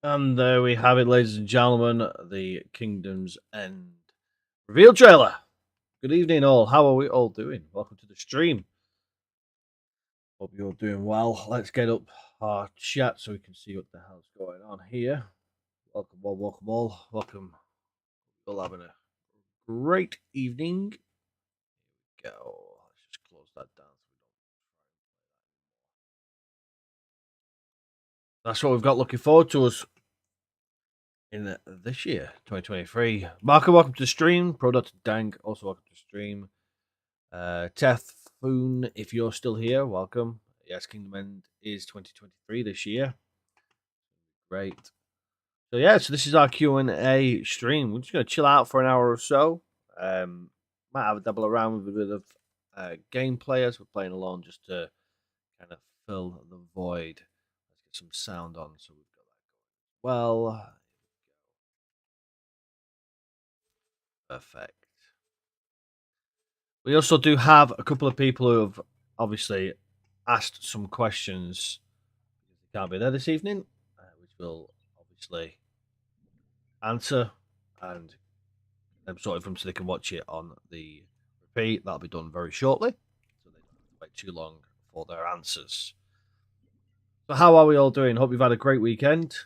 And there we have it, ladies and gentlemen, the Kingdom's End reveal trailer. Good evening, all. How are we all doing? Welcome to the stream. Hope you're doing well. Let's get up our chat so we can see what the hell's going on here. Welcome all, welcome all. Welcome. We're all having a great evening. Here we go. Let's just close that down. That's what we've got looking forward to us in this year, 2023. Marco, welcome to the stream. Product Dank, also welcome to the stream. Teffoon, if you're still here, welcome. Yes, Kingdom End is 2023 this year. Great. So yeah, so this is our Q&A stream. We're just going to chill out for an hour or so. Might have a double around with a bit of gameplay as we're playing along just to kind of fill the void. Let's get some sound on so we've got that going. Well, perfect. We also do have a couple of people who have obviously asked some questions. They can't be there this evening, which we'll obviously answer and sort of them so they can watch it on the repeat. That'll be done very shortly, so they don't have to wait too long for their answers. So, how are we all doing? Hope you've had a great weekend.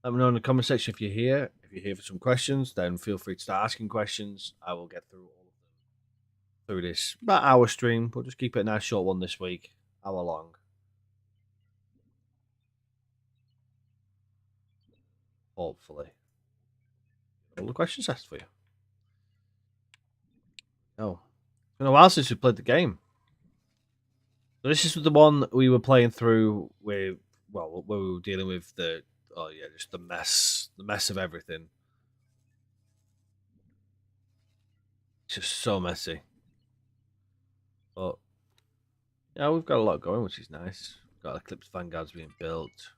Let me know in the comment section if you're here. If you're here for some questions, then feel free to start asking questions. I will get through all of them through this about hour stream. We'll just keep it a nice short one this week, hour long. Hopefully, all the questions asked for you. Oh, it's been a while since we played the game. So this is the one we were playing through with, well, where we were dealing with just the mess of everything. It's just so messy. But yeah, we've got a lot going, which is nice. We've got Eclipse Vanguards being built.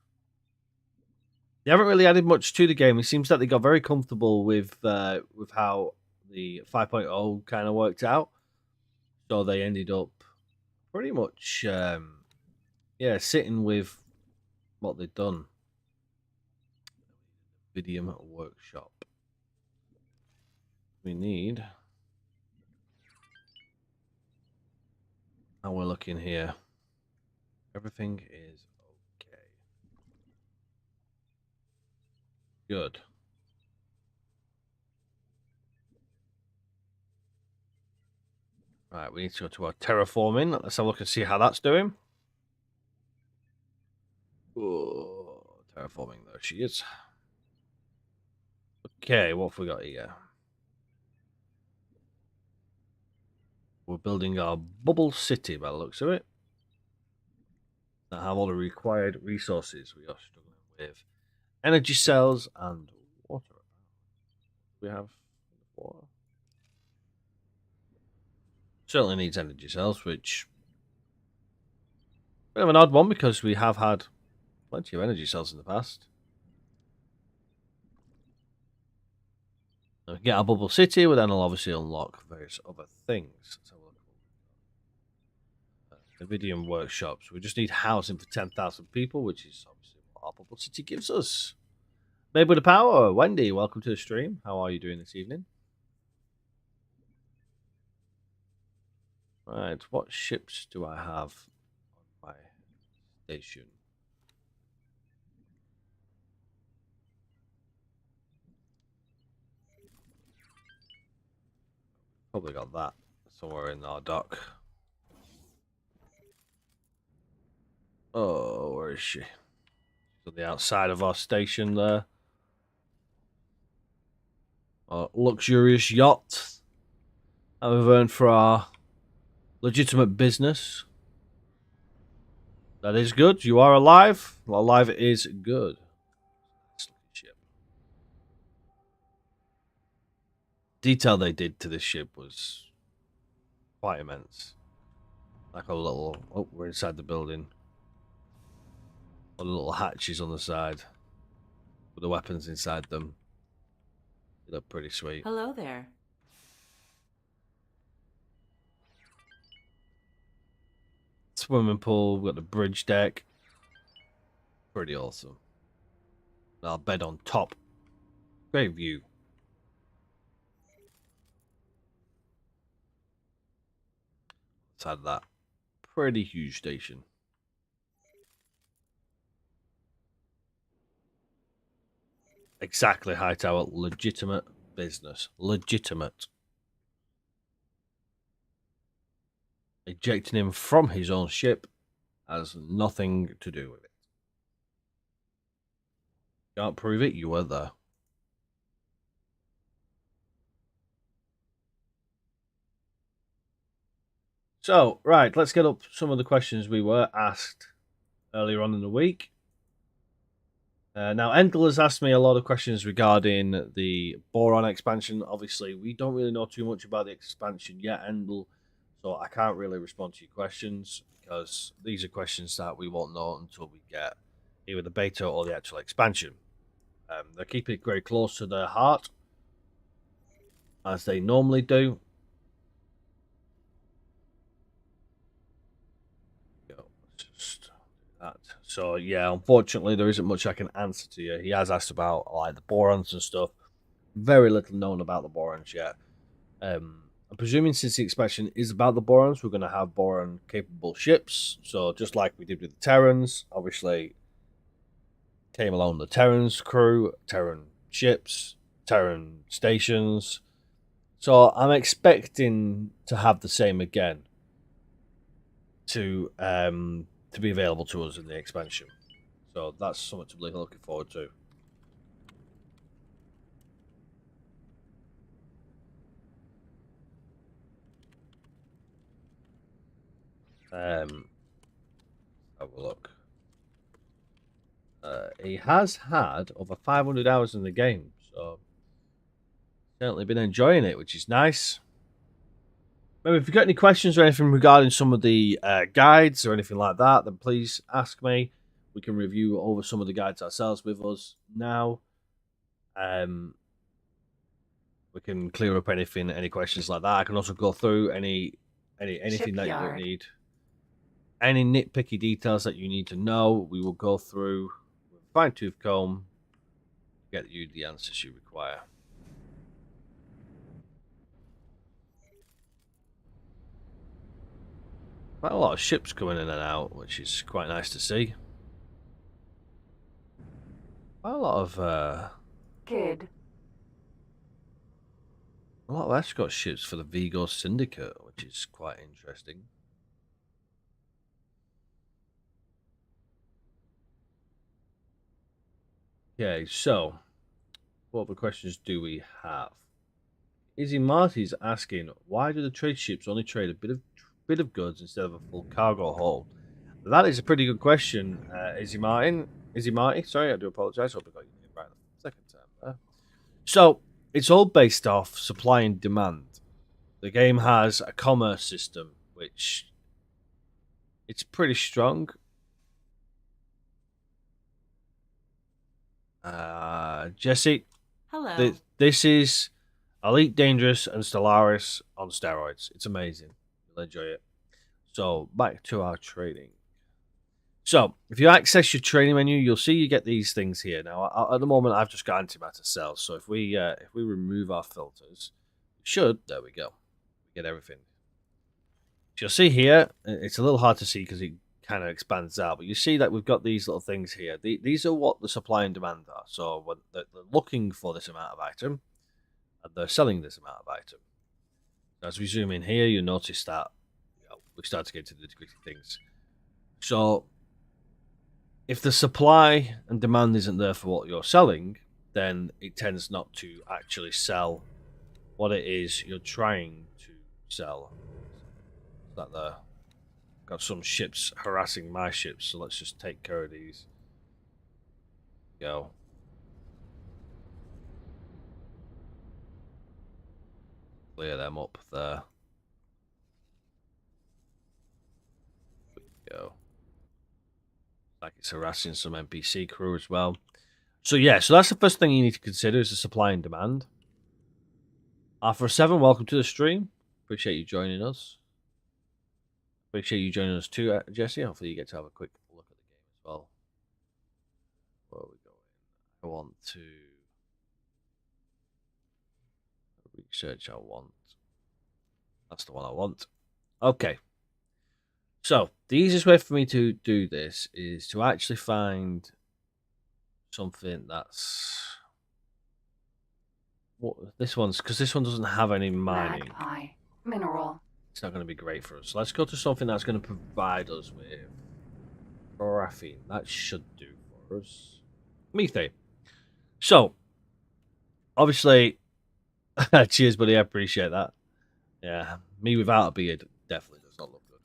They haven't really added much to the game. It seems that they got very comfortable with how the 5.0 kind of worked out. So they ended up pretty much sitting with what they've done. Vidium Workshop. We need. And we're looking here. Everything is okay. Good. Right, we need to go to our terraforming. Let's have a look and see how that's doing. Oh, terraforming, there she is. Okay, what have we got here? We're building our bubble city by the looks of it. That have all the required resources. We are struggling with energy cells and water. We have water. Certainly needs energy cells, which bit of an odd one because we have had plenty of energy cells in the past. We get our bubble city, but then I'll obviously unlock various other things. Let's have a look. Iridium workshops. We just need housing for 10,000 people, which is obviously what our bubble city gives us. Maybe with the power. Wendy, welcome to the stream. How are you doing this evening? Right, what ships do I have on my station? Probably got that somewhere in our dock. Oh, where is she? She's on the outside of our station there. Our luxurious yacht that we've earned for our legitimate business. That is good. You are alive. Well, alive is good. Ship. Detail they did to this ship was quite immense. Like a little. Oh, we're inside the building. All the little hatches on the side with the weapons inside them. They look pretty sweet. Hello there. Swimming pool. We've got the bridge deck. Pretty awesome. Our bed on top. Great view. Let's add that. Pretty huge station. Exactly, Hightower. Legitimate business. Legitimate. Ejecting him from his own ship has nothing to do with it. Can't prove it, you were there. So, right, let's get up some of the questions we were asked earlier on in the week. Now, Endel has asked me a lot of questions regarding the Boron expansion. Obviously, we don't really know too much about the expansion yet, Endel, so I can't really respond to your questions because these are questions that we won't know until we get either the beta or the actual expansion. They're keeping it very close to their heart, as they normally do. Just do that. So yeah, unfortunately, there isn't much I can answer to you. He has asked about like the Borons and stuff. Very little known about the Borons yet. I'm presuming since the expansion is about the Borons, we're going to have Boron capable ships. So just like we did with the Terrans, obviously came along the Terrans crew, Terran ships, Terran stations. So I'm expecting to have the same again to be available to us in the expansion. So that's something to be looking forward to. Have a look. He has had over 500 hours in the game, so certainly been enjoying it, which is nice. Maybe if you've got any questions or anything regarding some of the guides or anything like that, then please ask me. We can review over some of the guides ourselves with us now. We can clear up anything, any questions like that. I can also go through anything Shipyard. That you don't need. Any nitpicky details that you need to know, we will go through with a fine-tooth comb, get you the answers you require. Quite a lot of ships coming in and out, which is quite nice to see. Quite a lot of Kid. A lot of escort ships for the Vigo Syndicate, which is quite interesting. Okay, so what other questions do we have? Izzy Marty's asking, why do the trade ships only trade a bit of goods instead of a full cargo hold? That is a pretty good question, Izzy Marty, sorry, I do apologize. Hope I got your name right the second time there. So it's all based off supply and demand. The game has a commerce system which it's pretty strong. Jesse, Hello. this is Elite Dangerous and Stellaris on steroids. It's amazing. You'll enjoy it. So back to our trading. So if you access your trading menu, you'll see you get these things here. Now at the moment, I've just got antimatter cells. So if we remove our filters, there we go. We get everything. So you'll see here, it's a little hard to see because it kind of expands out, but you see that we've got these little things here. These are what the supply and demand are. So when they're looking for this amount of item, and they're selling this amount of item. As we zoom in here, you notice that we start to get to the nitty-gritty things. So if the supply and demand isn't there for what you're selling, then it tends not to actually sell what it is you're trying to sell. Is that there? Got some ships harassing my ships, so let's just take care of these. Go. Clear them up there. Go. Like it's harassing some NPC crew as well. So yeah, so that's the first thing you need to consider is the supply and demand. For 7, welcome to the stream. Appreciate you joining us. Appreciate you joining us too, Jesse. Hopefully you get to have a quick look at the game as well. Where are we going? I want to research. I want. That's the one I want. Okay. So the easiest way for me to do this is to actually find something that's what this one's, because this one doesn't have any mining. Magpie mineral. It's not going to be great for us. So let's go to something that's going to provide us with graphene. That should do for us. Methane. So obviously, cheers, buddy. I appreciate that. Yeah, me without a beard definitely does not look good.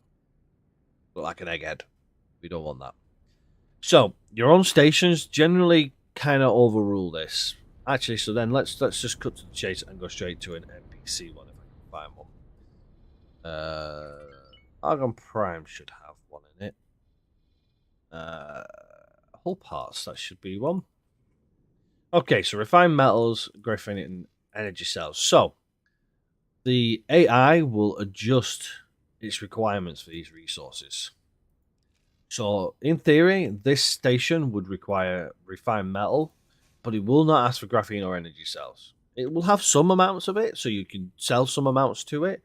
Look like an egghead. We don't want that. So your own stations generally kind of overrule this. Actually, so then let's just cut to the chase and go straight to an NPC one if I can find one. Argon Prime should have one in it. Hull parts, that should be one. Okay, so refined metals, graphene, and energy cells. So the AI will adjust its requirements for these resources. So, in theory, this station would require refined metal, but it will not ask for graphene or energy cells. It will have some amounts of it, so you can sell some amounts to it.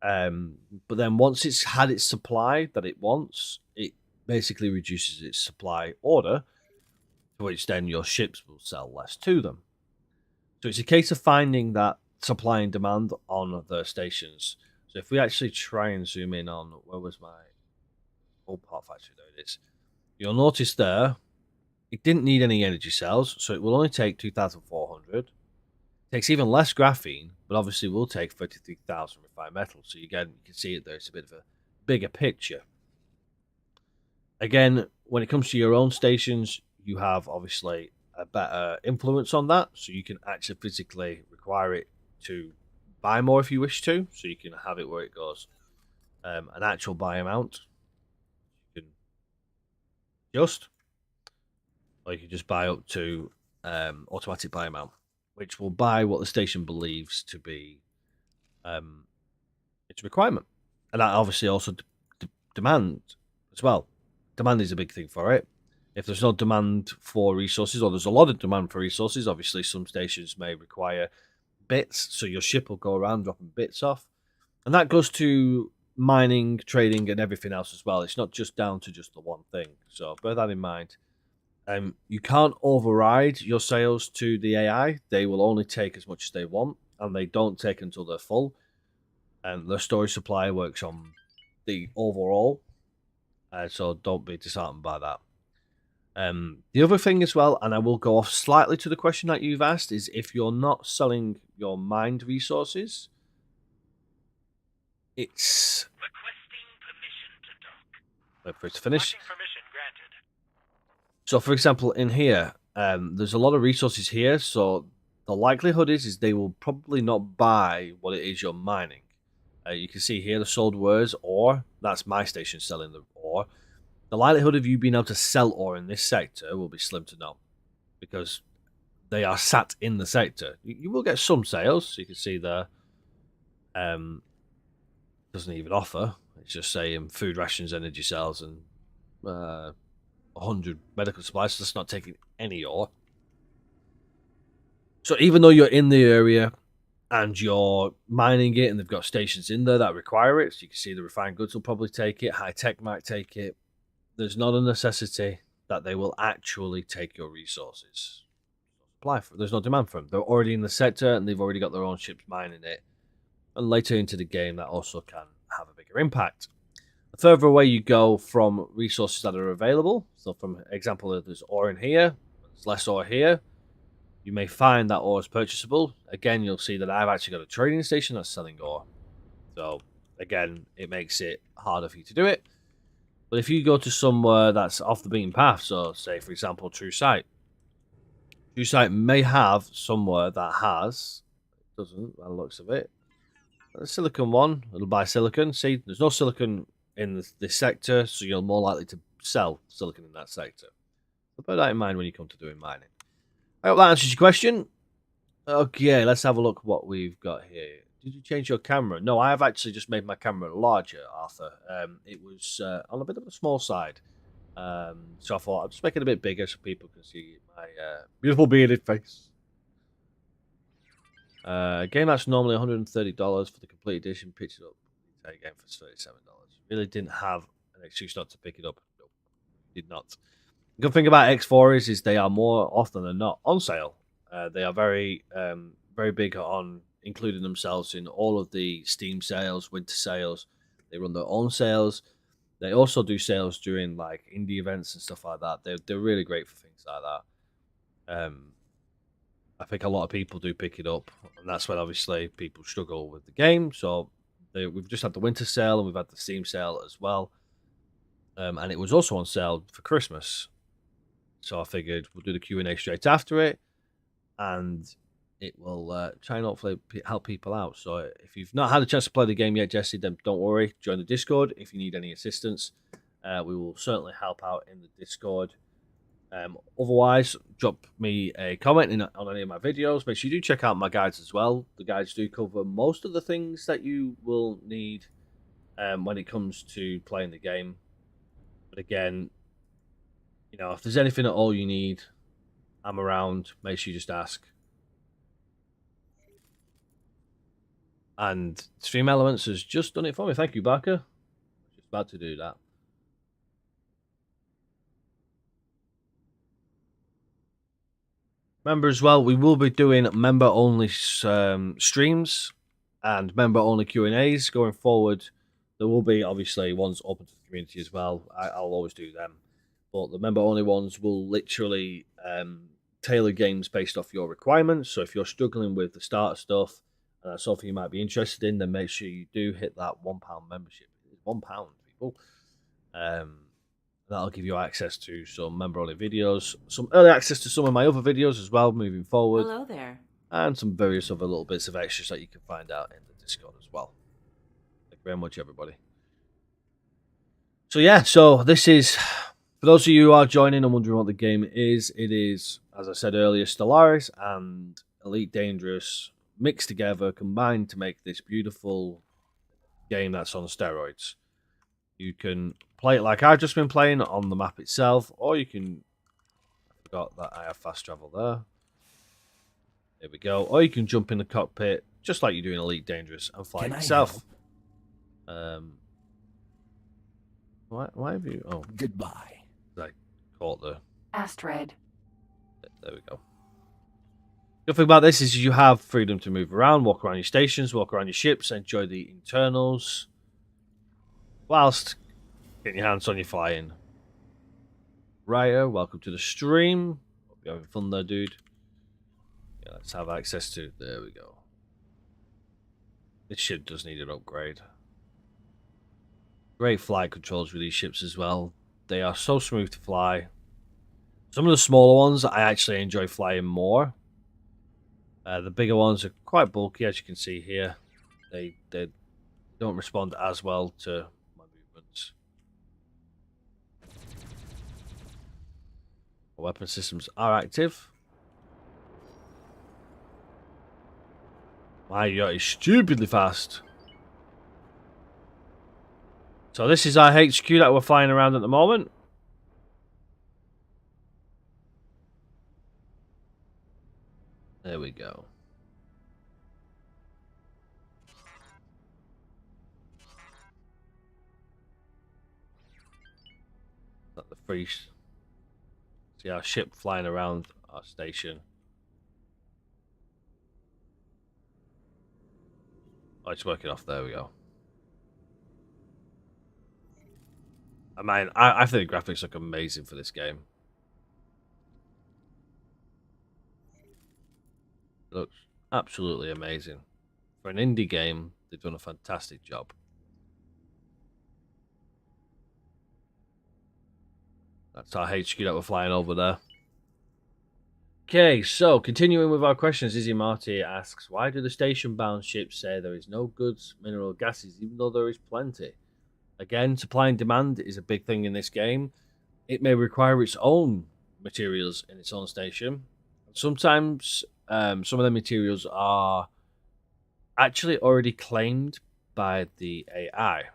But then once it's had its supply that it wants, it basically reduces its supply order, to which then your ships will sell less to them. So it's a case of finding that supply and demand on the stations. So if we actually try and zoom in on, where was my old part factory? There it is. You'll notice there, it didn't need any energy cells, so it will only take 2,400. Takes even less graphene, but obviously will take 33,000 refined metal. So again, you can see it there. It's a bit of a bigger picture. Again, when it comes to your own stations, you have obviously a better influence on that. So you can actually physically require it to buy more if you wish to. So you can have it where it goes an actual buy amount. You can adjust, or you can just buy up to automatic buy amount, which will buy what the station believes to be its requirement. And that obviously also demand as well. Demand is a big thing for it. If there's no demand for resources, or there's a lot of demand for resources, obviously some stations may require bits, so your ship will go around dropping bits off. And that goes to mining, trading, and everything else as well. It's not just down to just the one thing. So bear that in mind. You can't override your sales to the AI. They will only take as much as they want, and they don't take until they're full. And the storage supply works on the overall, so don't be disheartened by that. The other thing as well, and I will go off slightly to the question that you've asked, is if you're not selling your mined resources, it's Requesting permission to dock. wait for it to finish. Docking permission granted. So, for example, in here, there's a lot of resources here. So the likelihood is they will probably not buy what it is you're mining. You can see here the sold wares ore. That's my station selling the ore. The likelihood of you being able to sell ore in this sector will be slim to none, because they are sat in the sector. You will get some sales. So you can see there. Doesn't even offer. It's just saying food rations, energy cells, and 100 medical supplies. So that's not taking any ore. So even though you're in the area and you're mining it, and they've got stations in there that require it, so you can see the refined goods will probably take it, high tech might take it. There's not a necessity that they will actually take your resources. There's no demand for them. They're already in the sector, and they've already got their own ships mining it. And later into the game, that also can have a bigger impact. The further away you go from resources that are available, so from example, there's ore in here, there's less ore here, you may find that ore is purchasable. Again, you'll see that I've actually got a trading station that's selling ore. So, again, it makes it harder for you to do it. But if you go to somewhere that's off the beaten path, so say, for example, True Sight may have somewhere that has, it doesn't, by the looks of it, a silicon one, it'll buy silicon. See, there's no silicon in this sector, so you're more likely to sell silicon in that sector. So bear that in mind when you come to doing mining. I hope that answers your question. Okay, let's have a look what we've got here. Did you change your camera? No, I have actually just made my camera larger, Arthur. It was on a bit of a small side. So I thought I'd just make it a bit bigger so people can see my beautiful bearded face. A game that's normally $130 for the complete edition, picked it up again for $37. Really didn't have an excuse not to pick it up. Nope, did not. The good thing about X4 is they are more often than not on sale. They are very, very big on including themselves in all of the Steam sales, winter sales. They run their own sales. They also do sales during like indie events and stuff like that. They're really great for things like that. I think a lot of people do pick it up, and that's when obviously people struggle with the game. So we've just had the winter sale and we've had the Steam sale as well, and it was also on sale for Christmas. So I figured we'll do the Q&A straight after it, and it will try and hopefully help people out. So if you've not had a chance to play the game yet, Jesse, then don't worry. Join the Discord if you need any assistance. We will certainly help out in the Discord. Otherwise, drop me a comment on any of my videos. Make sure you do check out my guides as well. The guides do cover most of the things that you will need when it comes to playing the game. But again, you know, if there's anything at all you need, I'm around. Make sure you just ask. And Stream Elements has just done it for me. Thank you, Barker. Just about to do that. Remember as well, we will be doing member-only streams and member-only Q&As going forward. There will be, obviously, ones open to the community as well. I'll always do them. But the member-only ones will literally tailor games based off your requirements. So if you're struggling with the starter stuff and that's something you might be interested in, then make sure you do hit that £1 membership. It's £1, people. That'll give you access to some member-only videos, some early access to some of my other videos as well moving forward. Hello there. And some various other little bits of extras that you can find out in the Discord as well. Thank you very much, everybody. So yeah, so this is, for those of you who are joining and wondering what the game is, it is, as I said earlier, Stellaris and Elite Dangerous mixed together, combined to make this beautiful game that's on steroids. You can play it like I've just been playing on the map itself, or you can, I forgot that I have fast travel there. There we go. Or you can jump in the cockpit, just like you do in Elite Dangerous, and fly yourself. Why have you... Oh. Goodbye. I caught the... Astrid. There we go. Good thing about this is you have freedom to move around, walk around your stations, walk around your ships, enjoy the internals, whilst getting your hands on your flying. Raya, welcome to the stream. Hope you're having fun there, dude. Yeah, let's have access to... There we go. This ship does need an upgrade. Great flight controls with these ships as well. They are so smooth to fly. Some of the smaller ones I actually enjoy flying more. The bigger ones are quite bulky, as you can see here. They don't respond as well to my movements. Weapon systems are active. My yacht is stupidly fast. So this is our HQ that we're flying around at the moment. There we go. Not the free. See our ship flying around our station. Oh, it's working off. There we go. I mean, I think the graphics look amazing for this game. It looks absolutely amazing. For an indie game, they've done a fantastic job. That's our HQ that we're flying over there. Okay, so continuing with our questions, Izzy Marty asks, why do the station-bound ships say there is no goods, mineral gases, even though there is plenty? Again, supply and demand is a big thing in this game. It may require its own materials in its own station. Sometimes some of the materials are actually already claimed by the AI.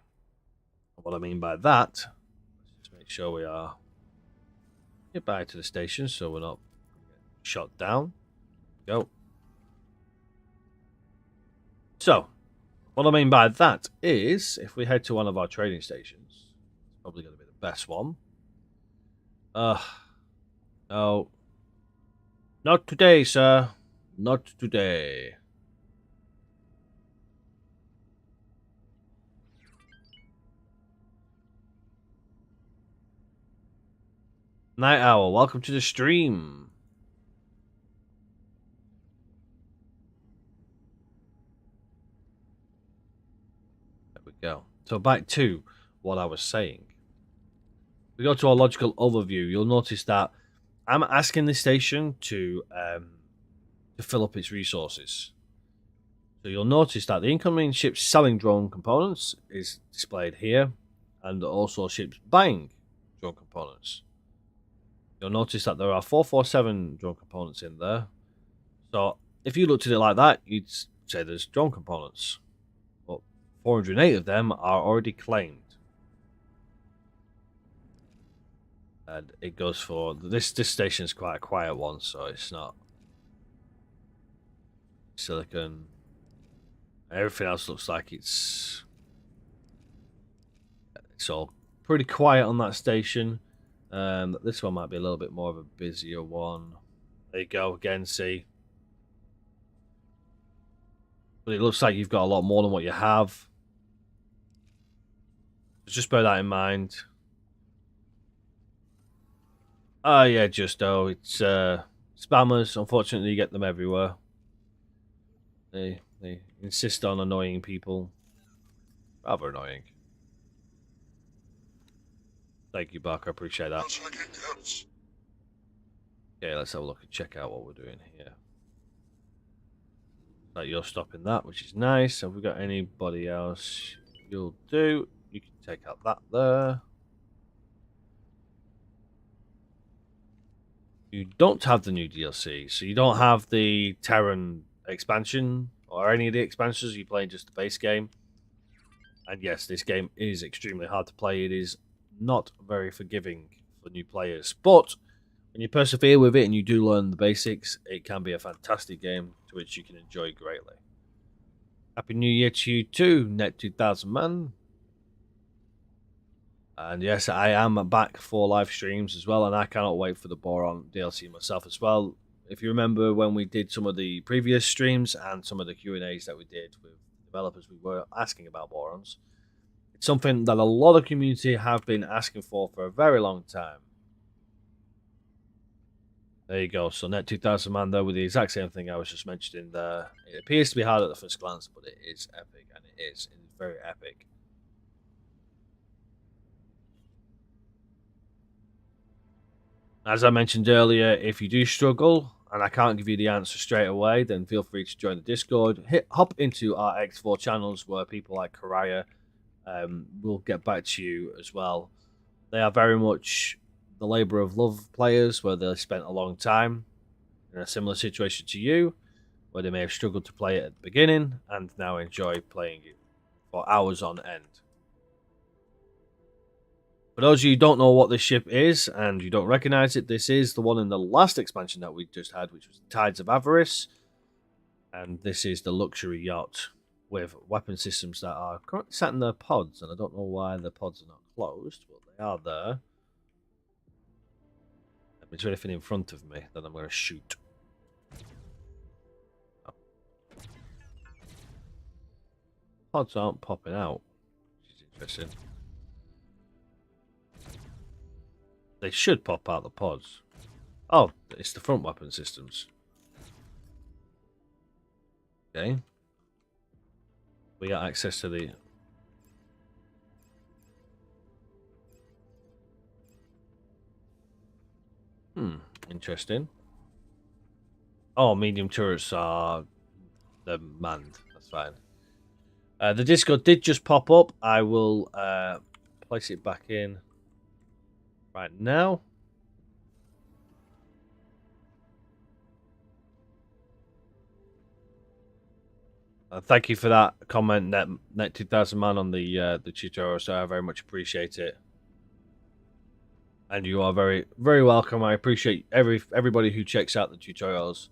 What I mean by that, let's just make sure we are Get back to the station so we're not shot down. Go. So, what I mean by that is, if we head to one of our trading stations, it's probably going to be the best one. No. Not today, sir. Not today. Night Owl, welcome to the stream. There we go. So back to what I was saying. We go to our logical overview. You'll notice that I'm asking the station to fill up its resources. So you'll notice that the incoming ships selling drone components is displayed here, and also ships buying drone components. You'll notice that there are 447 drone components in there. So if you looked at it like that, you'd say there's drone components. But 408 of them are already claimed. And it goes for this station is quite a quiet one, so it's not silicon. Everything else looks like it's all pretty quiet on that station. This one might be a little bit more of a busier one. There you go again. See, but it looks like you've got a lot more than what you have. Just bear that in mind. Yeah, it's spammers. Unfortunately, you get them everywhere. They insist on annoying people. Rather annoying. Thank you, Barker. I appreciate that. Okay, let's have a look and check out what we're doing here. Like you're stopping that, which is nice. Have we got anybody else? You'll do. You can take out that there. You don't have the new DLC, so you don't have the Terran expansion or any of the expansions. You're playing just the base game. And yes, this game is extremely hard to play. It is not very forgiving for new players. But when you persevere with it and you do learn the basics, it can be a fantastic game to which you can enjoy greatly. Happy New Year to you too, Net 2000 man. And yes, I am back for live streams as well, and I cannot wait for the Boron DLC myself as well. If you remember when we did some of the previous streams and some of the Q&As that we did with developers, we were asking about Borons. It's something that a lot of community have been asking for a very long time. There you go. So Net 2000 man there with the exact same thing I was just mentioning there. It appears to be hard at the first glance, but it is epic, and it is very epic. As I mentioned earlier, if you do struggle and I can't give you the answer straight away, then feel free to join the Discord. Hop into our X4 channels where people like Karaya will get back to you as well. They are very much the labour of love players where they spent a long time in a similar situation to you, where they may have struggled to play it at the beginning and now enjoy playing it for hours on end. For those of you who don't know what this ship is and you don't recognize it, this is the one in the last expansion that we just had, which was Tides of Avarice. And this is the luxury yacht with weapon systems that are currently sat in their pods. And I don't know why the pods are not closed, but they are there. If there's anything in front of me, then I'm going to shoot. Oh. Pods aren't popping out, which is interesting. They should pop out the pods. Oh, it's the front weapon systems. Okay. We got access to the... Interesting. Oh, medium turrets are... They're manned. That's fine. The Discord did just pop up. I will place it back in right now. Thank you for that comment, Net 2000 man, on the tutorial. So I very much appreciate it. And you are very, very welcome. I appreciate everybody who checks out the tutorials.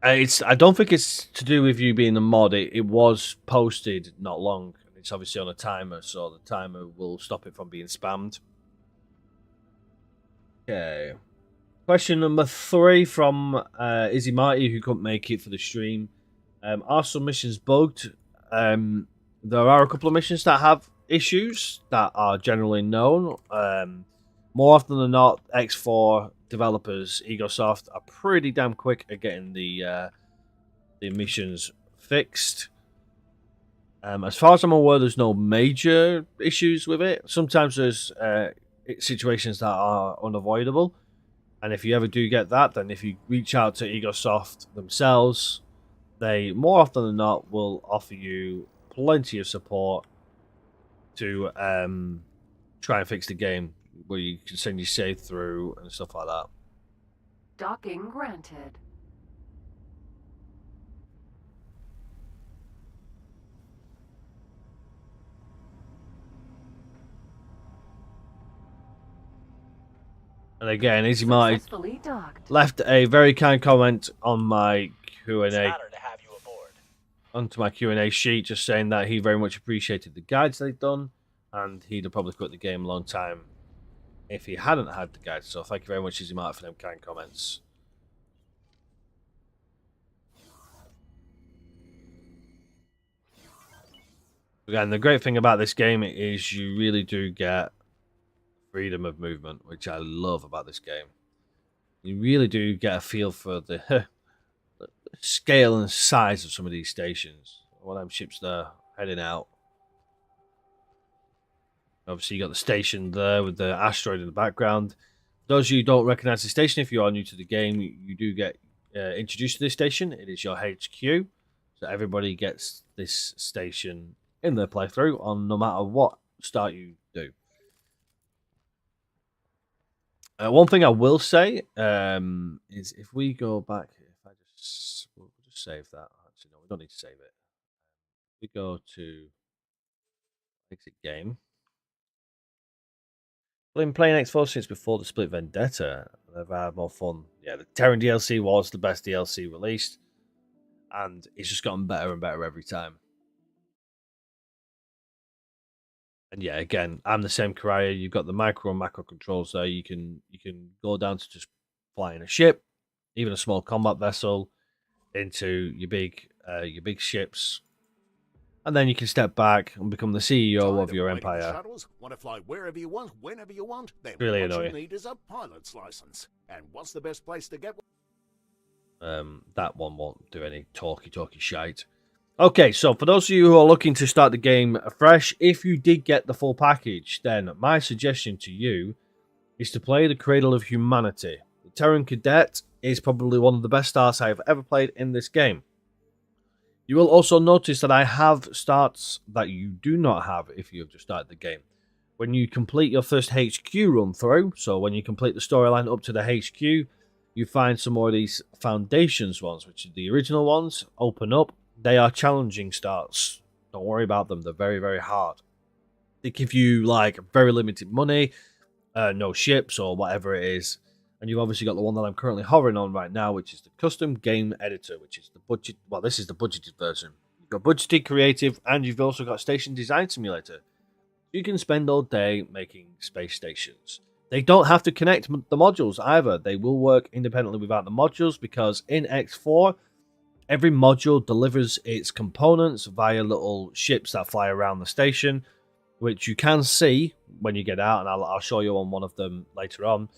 I don't think it's to do with you being a mod. It was posted not long. It's obviously on a timer, so the timer will stop it from being spammed. Okay. Question number 3 from Izzy Marty, who couldn't make it for the stream. Are some missions bugged? There are a couple of missions that have issues that are generally known. More often than not, X4 developers, Egosoft, are pretty damn quick at getting the missions fixed. As far as I'm aware, there's no major issues with it. Sometimes there's situations that are unavoidable. And if you ever do get that, then if you reach out to Egosoft themselves, they more often than not will offer you plenty of support to try and fix the game, where you can send your save through and stuff like that. Docking granted. And again, Izzy Marty Successfully docked. left a very kind comment on my Q&A, It's an honor to have you aboard. onto my Q&A sheet, just saying that he very much appreciated the guides they've done, and he'd have probably quit the game a long time if he hadn't had the guides. So thank you very much, Izzy Marty, for them kind comments. Again, the great thing about this game is you really do get freedom of movement, which I love about this game. You really do get a feel for the scale and size of some of these stations. One of them ships there heading out. Obviously, you got the station there with the asteroid in the background. Those of you who don't recognize the station, if you are new to the game, you do get introduced to this station. It is your HQ, so everybody gets this station in their playthrough on no matter what start you do. One thing I will say is if we go back, if I just we'll just save that. Actually, no, we don't need to save it. We go to exit game. Been playing X4 since before the Split Vendetta. They've had more fun. Yeah, the Terran DLC was the best DLC released, and it's just gotten better and better every time. And yeah, again, I'm the same Karaya. You've got the micro and macro controls there. You can go down to just flying a ship, even a small combat vessel, into your big ships, and then you can step back and become the CEO of your empire. Shuttles? Want to fly wherever you want, whenever you want? Then Really what annoying. you need is a pilot's license. And what's the best place to get one? That one won't do any talky shite. Okay, so for those of you who are looking to start the game afresh, if you did get the full package, then my suggestion to you is to play the Cradle of Humanity. The Terran Cadet is probably one of the best starts I have ever played in this game. You will also notice that I have starts that you do not have if you have just started the game. When you complete your first HQ run through, so when you complete the storyline up to the HQ, you find some more of these Foundations ones, which are the original ones, open up. They are challenging starts. Don't worry about them. They're very, very hard. They give you like very limited money, no ships or whatever it is. And you've obviously got the one that I'm currently hovering on right now, which is the custom game editor, which is the budget. Well, this is the budgeted version. You've got budgeted creative, and you've also got station design simulator. You can spend all day making space stations. They don't have to connect the modules either. They will work independently without the modules, because in X4, every module delivers its components via little ships that fly around the station, which you can see when you get out, and I'll show you on one of them later on,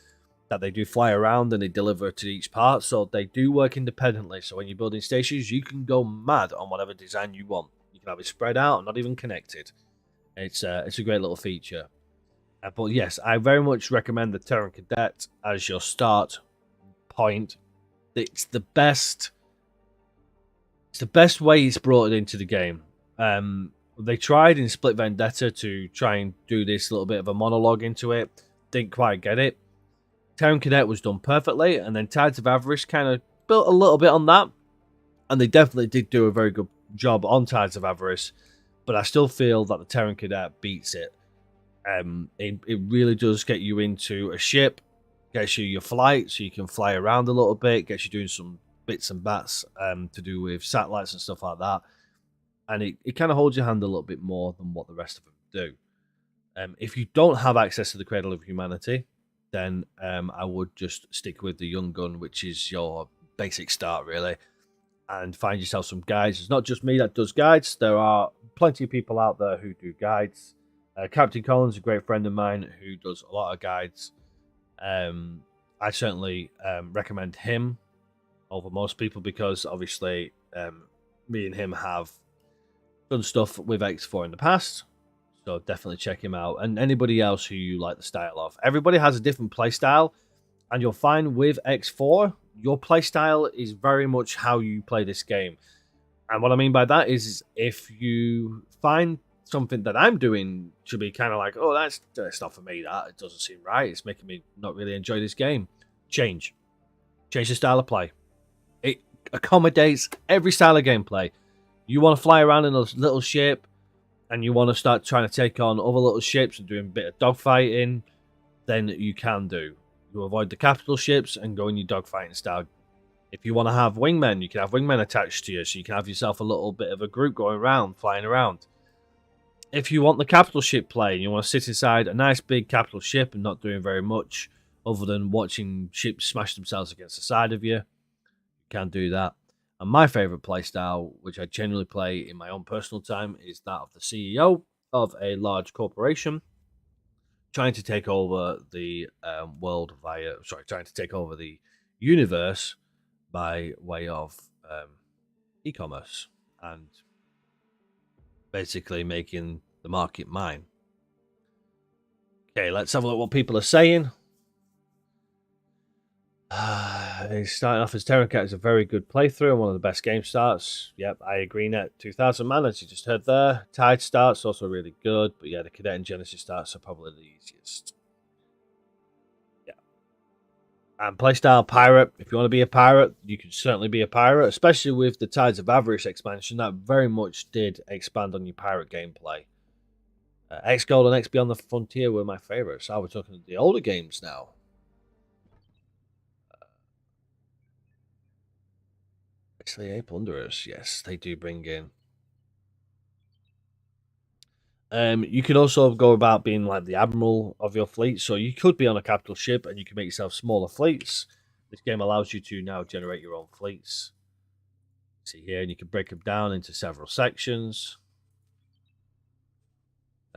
that they do fly around and they deliver to each part, so they do work independently. So when you're building stations, you can go mad on whatever design you want. You can have it spread out and not even connected. It's a great little feature. But yes, I very much recommend the Terran Cadet as your start point. It's the best way it's brought it into the game. They tried in Split Vendetta to try and do this little bit of a monologue into it. Didn't quite get it. Terran Cadet was done perfectly, and then Tides of Avarice kind of built a little bit on that, and they definitely did do a very good job on Tides of Avarice, but I still feel that the Terran Cadet beats it. It really does get you into a ship, gets you your flight, so you can fly around a little bit, gets you doing some bits and bats to do with satellites and stuff like that. And it kind of holds your hand a little bit more than what the rest of them do. If you don't have access to the Cradle of Humanity, then I would just stick with the Young Gun, which is your basic start, really, and find yourself some guides. It's not just me that does guides. There are plenty of people out there who do guides. Captain Collins is a great friend of mine who does a lot of guides. I certainly recommend him over most people because obviously me and him have done stuff with X4 in the past. So definitely check him out. And anybody else who you like the style of. Everybody has a different play style. And you'll find with X4, your play style is very much how you play this game. And what I mean by that is if you find something that I'm doing to be kind of like, oh, that's not for me, that. It doesn't seem right. It's making me not really enjoy this game. Change the style of play. It accommodates every style of gameplay. You want to fly around in a little ship, and you want to start trying to take on other little ships and doing a bit of dogfighting, then you can do. You avoid the capital ships and go in your dogfighting style. If you want to have wingmen, you can have wingmen attached to you, so you can have yourself a little bit of a group going around, flying around. If you want the capital ship play and you want to sit inside a nice big capital ship and not doing very much other than watching ships smash themselves against the side of you, you can do that. And my favourite playstyle, which I generally play in my own personal time, is that of the CEO of a large corporation trying to take over the trying to take over the universe by way of e-commerce and basically making the market mine. Okay, let's have a look at what people are saying. He's starting off as Terrancat is a very good playthrough and one of the best game starts. Yep, I agree. Net 2000 man, as you just heard there. Tide starts also really good, but yeah, the Cadet and Genesis starts are probably the easiest. Yeah, and playstyle pirate. If you want to be a pirate, you can certainly be a pirate, especially with the Tides of Avarice expansion. That very much did expand on your pirate gameplay. X Gold and X Beyond the Frontier were my favorites. So we're talking the older games now. Actually, Plunderers, yes, they do bring in. You could also go about being like the admiral of your fleet. So you could be on a capital ship and you can make yourself smaller fleets. This game allows you to now generate your own fleets. See here, and you can break them down into several sections.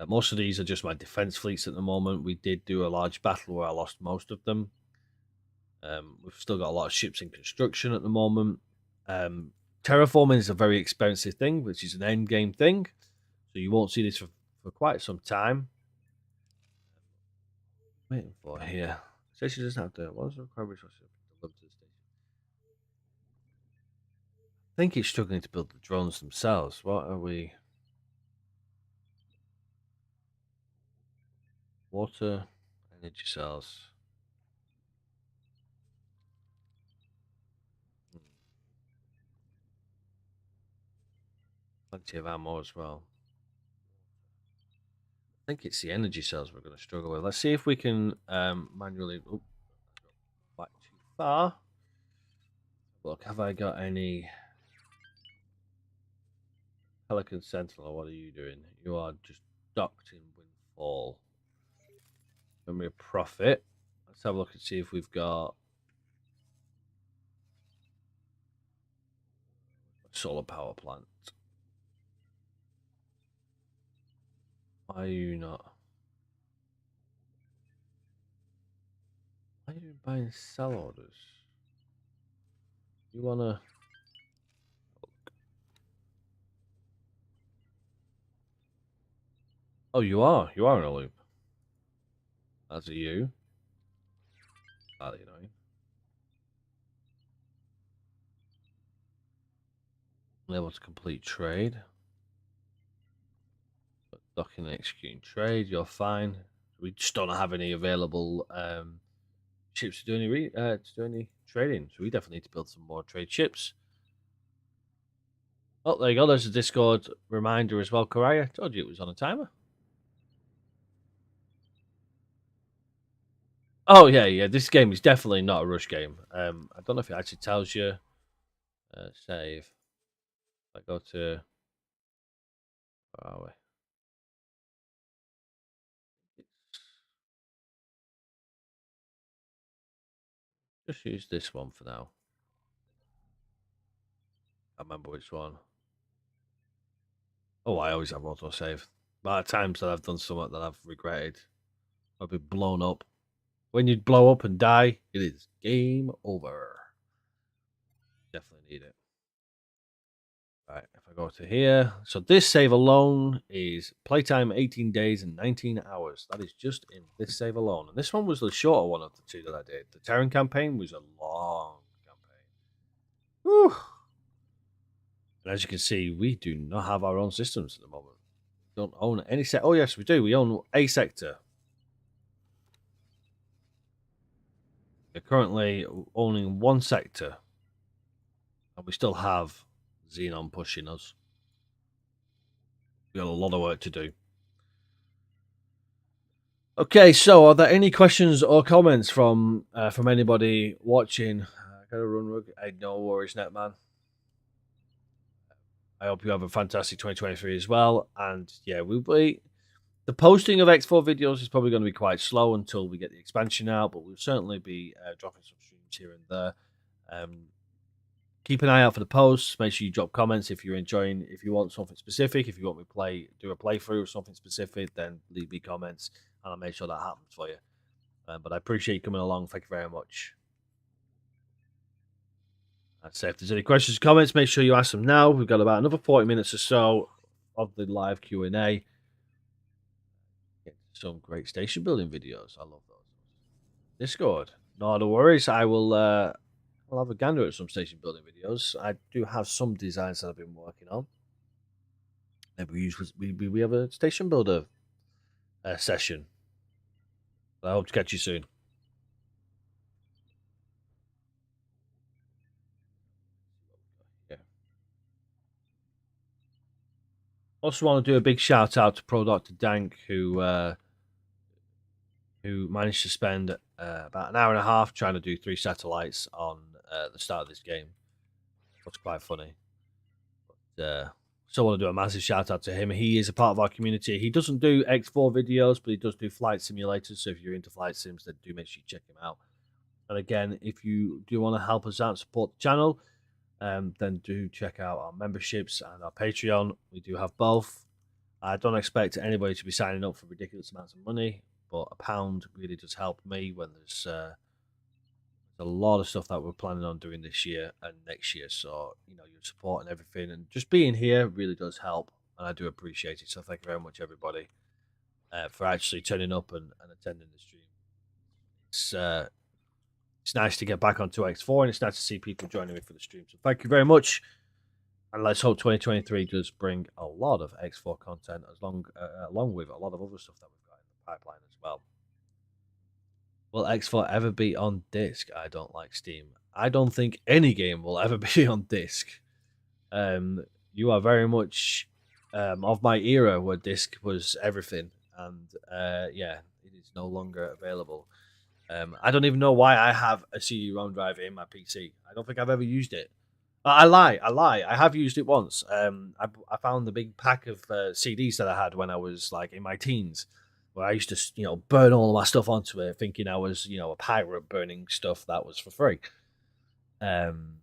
Most of these are just my defense fleets at the moment. We did do a large battle where I lost most of them. We've still got a lot of ships in construction at the moment. Terraforming is a very expensive thing, which is an end game thing. So you won't see this for quite some time. Waiting for here. Station doesn't have to. What's the required resources delivered to the station? I think it's struggling to build the drones themselves. What are we? Water, energy cells. Plenty of ammo as well. I think it's the energy cells we're going to struggle with. Let's see if we can manually. Oh, quite too far. Look, have I got any Pelican Sentinel? What are you doing? You are just docked in Windfall. Memory of Profit. Let's have a look and see if we've got a solar power plant. Why are you not? Why are you buying sell orders? You wanna? Oh, you are. You are in a loop. That's a you. Slightly annoying. Able to complete trade. Docking and executing trade. You're fine. We just don't have any available ships to do any trading. So we definitely need to build some more trade ships. Oh, there you go. There's a Discord reminder as well, Karaya. Told you it was on a timer. Oh, yeah. This game is definitely not a rush game. I don't know if it actually tells you. Save. I go to. Where are we? Just use this one for now. I remember which one. Oh, I always have autosave. But at times that I've done something that I've regretted, I've been blown up. When you blow up and die, it is game over. Definitely need it. Right, if I go to here. So this save alone is playtime 18 days and 19 hours. That is just in this save alone. And this one was the shorter one of the two that I did. The Terran campaign was a long campaign. Whew. And as you can see, we do not have our own systems at the moment. We don't own any set. Oh, yes, we do. We own a sector. We're currently owning one sector. And we still have Xenon pushing us. We've got a lot of work to do. Okay, so are there any questions or comments from anybody watching? I gotta run, Rug. Hey, no worries, Netman. I hope you have a fantastic 2023 as well. And yeah, the posting of X4 videos is probably going to be quite slow until we get the expansion out, but we'll certainly be dropping some streams here and there. Keep an eye out for the posts. Make sure you drop comments if you're enjoying. If you want something specific, if you want me to do a playthrough of something specific, then leave me comments, and I'll make sure that happens for you. But I appreciate you coming along. Thank you very much. I'd say if there's any questions, comments, make sure you ask them now. We've got about another 40 minutes or so of the live Q&A. Some great station building videos. I love those. Discord. No worries. I will. I'll have a gander at some station building videos. I do have some designs that I've been working on. Maybe we have a station builder session. I hope to catch you soon. Yeah. Also, want to do a big shout out to Pro Doctor Dank, who managed to spend about an hour and a half trying to do 3 satellites on the start of this game. That's quite funny. But still want to do a massive shout out to him. He is a part of our community. He doesn't do X4 videos, but he does do flight simulators. So if you're into flight sims, then do make sure you check him out. And again, if you do want to help us out and support the channel, then do check out our memberships and our Patreon. We do have both. I don't expect anybody to be signing up for ridiculous amounts of money, but £1 really does help me when there's a lot of stuff that we're planning on doing this year and next year. So, your support and everything, and just being here really does help, and I do appreciate it. So thank you very much, everybody, for actually turning up and attending the stream. It's nice to get back on 2x4, and it's nice to see people joining me for the stream. So thank you very much. And let's hope 2023 does bring a lot of X4 content, along with a lot of other stuff that we've got in the pipeline as well. Will X4 ever be on disc? I don't like Steam. I don't think any game will ever be on disc. You are very much of my era where disc was everything, and yeah, it is no longer available. I don't even know why I have a CD-ROM drive in my PC. I don't think I've ever used it. I lie. I have used it once. I found the big pack of CDs that I had when I was like in my teens, where I used to, burn all of my stuff onto it, thinking I was, a pirate burning stuff that was for free. And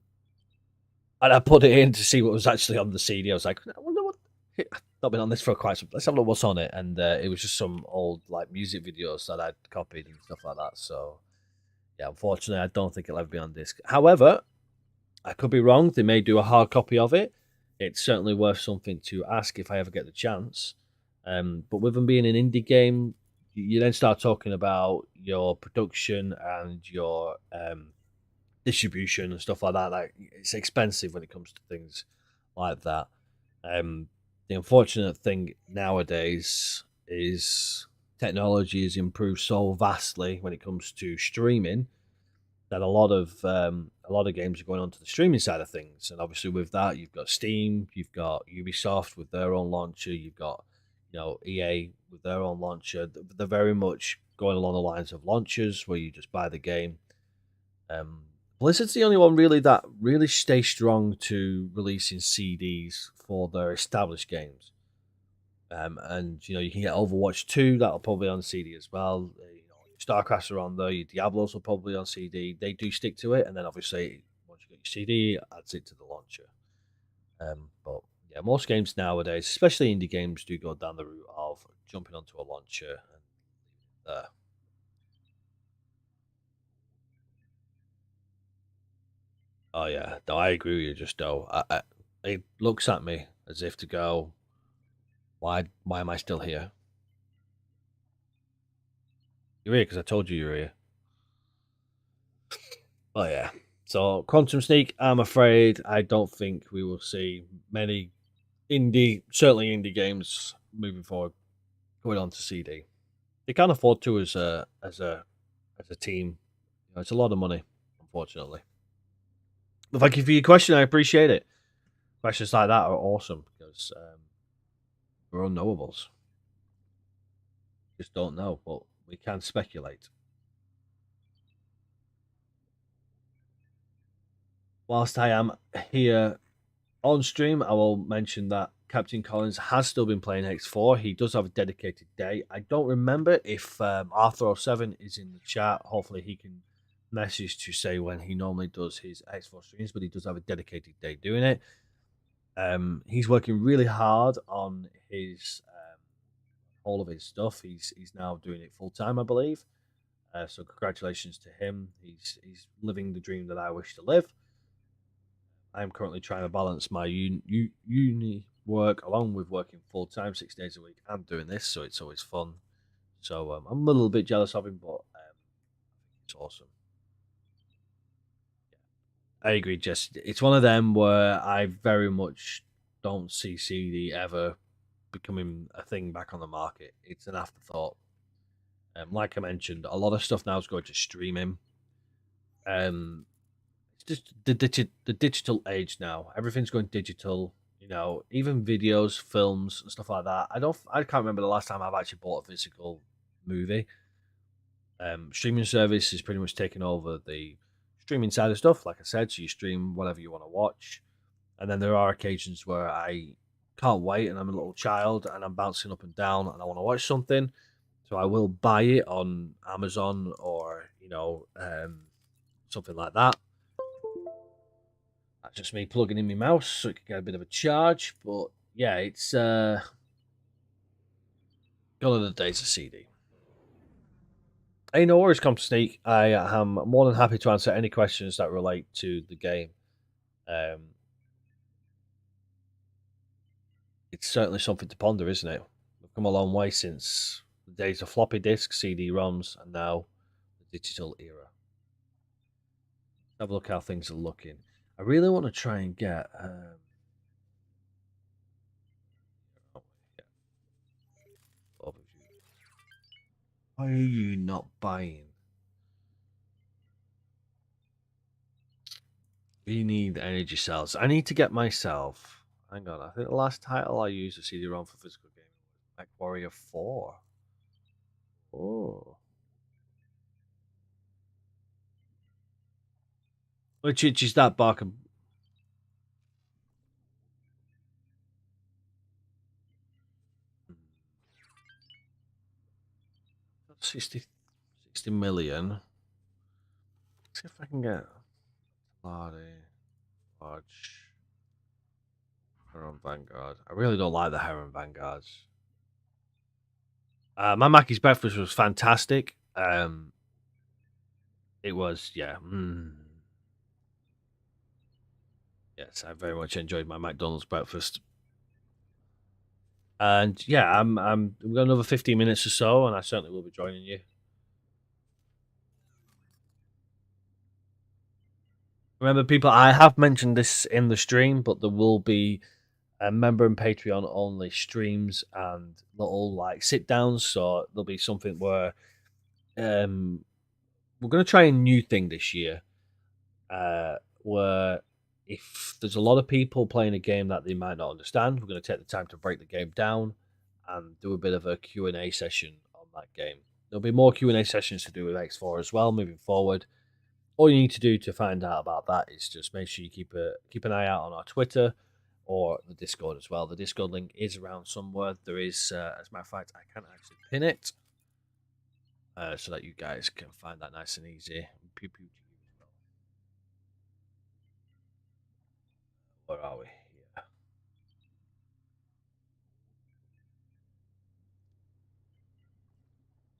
I put it in to see what was actually on the CD. I was like, I wonder what. I've not been on this for quite some. Let's have a look what's on it, and it was just some old like music videos that I'd copied and stuff like that. So yeah, unfortunately, I don't think it'll ever be on disc. However, I could be wrong. They may do a hard copy of it. It's certainly worth something to ask if I ever get the chance. But with them being an indie game, you then start talking about your production and your distribution and stuff like that. Like, it's expensive when it comes to things like that. The unfortunate thing nowadays is technology has improved so vastly when it comes to streaming that a lot of games are going on to the streaming side of things, and obviously with that, you've got Steam, you've got Ubisoft with their own launcher, you've got EA with their own launcher. They're very much going along the lines of launchers where you just buy the game. Blizzard's the only one really that really stays strong to releasing CDs for their established games. And you can get Overwatch 2, that'll probably on CD as well. StarCrafts are on there, your Diablos will probably on CD. They do stick to it, and then obviously once you get your CD, it adds it to the launcher. But yeah, most games nowadays, especially indie games, do go down the route of jumping onto a launcher and there. Oh yeah, no, I agree with you. Just though, it looks at me as if to go, why am I still here? You're here because I told you you're here. Oh yeah. So Quantum Sneak, I'm afraid I don't think we will see many certainly indie games moving forward going on to CD. They can't afford to as a team. It's a lot of money, unfortunately. But thank you for your question. I appreciate it. Questions like that are awesome because we're unknowables. Just don't know, but we can speculate. Whilst I am here on stream, I will mention that Captain Collins has still been playing X4. He does have a dedicated day. I don't remember if Arthur07 is in the chat. Hopefully, he can message to say when he normally does his X4 streams, but he does have a dedicated day doing it. He's working really hard on his all of his stuff. He's now doing it full time, I believe. So congratulations to him. He's living the dream that I wish to live. I'm currently trying to balance my uni work along with working full time 6 days a week and doing this, so it's always fun. So I'm a little bit jealous of him, but it's awesome. I agree, Jess. It's one of them where I very much don't see CD ever becoming a thing back on the market. It's an afterthought. Like I mentioned, a lot of stuff now is going to streaming. It's just the digital age now. Everything's going digital. Even videos, films, and stuff like that. I can't remember the last time I've actually bought a physical movie. Streaming service is pretty much taking over the streaming side of stuff. Like I said, so you stream whatever you want to watch, and then there are occasions where I can't wait, and I'm a little child, and I'm bouncing up and down, and I want to watch something, so I will buy it on Amazon or something like that. That's just me plugging in my mouse so it can get a bit of a charge. But yeah, it's gone of the days of CD. Hey, no worries, come to Sneak. I am more than happy to answer any questions that relate to the game. It's certainly something to ponder, isn't it? We've come a long way since the days of floppy disks, CD-ROMs, and now the digital era. Have a look how things are looking. I really want to try and get. Why are you not buying? We need energy cells. I need to get myself. Hang on, I think the last title I used a CD-ROM for physical gaming was Mech Warrior 4. Oh. Which is that bark and 60 million. Let's see if I can get large Heron Vanguard. I really don't like the Heron Vanguards. My Mackey's breakfast was fantastic. It was, yeah. Yes, I very much enjoyed my McDonald's breakfast. And yeah, we've got another 15 minutes or so, and I certainly will be joining you. Remember, people, I have mentioned this in the stream, but there will be a member and Patreon only streams and little like sit downs. So there'll be something where we're going to try a new thing this year, where if there's a lot of people playing a game that they might not understand, we're going to take the time to break the game down and do a bit of a Q&A session on that game. There'll be more Q&A sessions to do with X4 as well moving forward. All you need to do to find out about that is just make sure you keep an eye out on our Twitter or the Discord as well. The Discord link is around somewhere. There is, as a matter of fact, I can't actually pin it so that you guys can find that nice and easy. Pew pew to you as well. Where are we?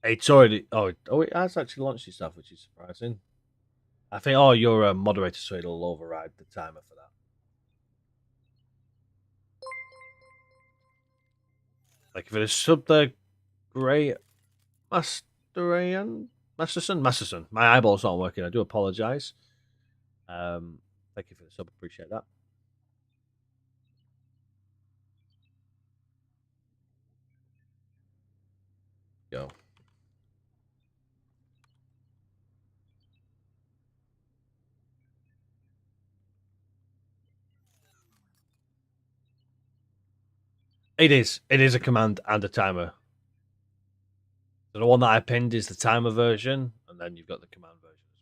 Yeah. It's already. Oh, it has actually launched itself, which is surprising. I think. Oh, you're a moderator, so it'll override the timer for that. Like if it is sub the Grey Masterson. My eyeball's not working. I do apologize. Thank you for the sub. Appreciate that. Go. It is. It is a command and a timer. So the one that I pinned is the timer version, and then you've got the command version as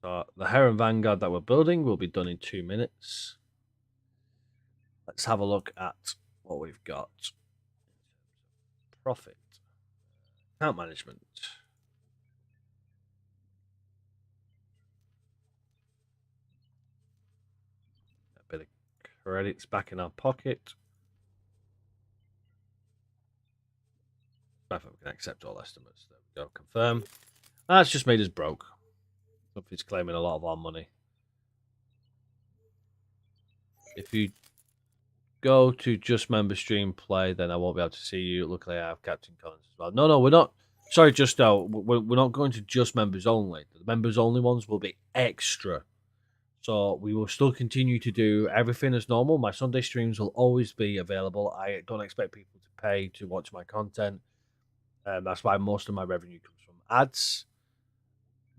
well. So the Heron Vanguard that we're building will be done in 2 minutes. Let's have a look at what we've got. Profit. Account management. A bit of credits back in our pocket. I think we can accept all estimates. There we go. Confirm. That's just made us broke. Somebody's claiming a lot of our money. If you go to just member stream play, then I won't be able to see you. Luckily, I have Captain Collins as well. No, we're not. Sorry, we're not going to just members only. The members only ones will be extra. So we will still continue to do everything as normal. My Sunday streams will always be available. I don't expect people to pay to watch my content. That's why most of my revenue comes from ads.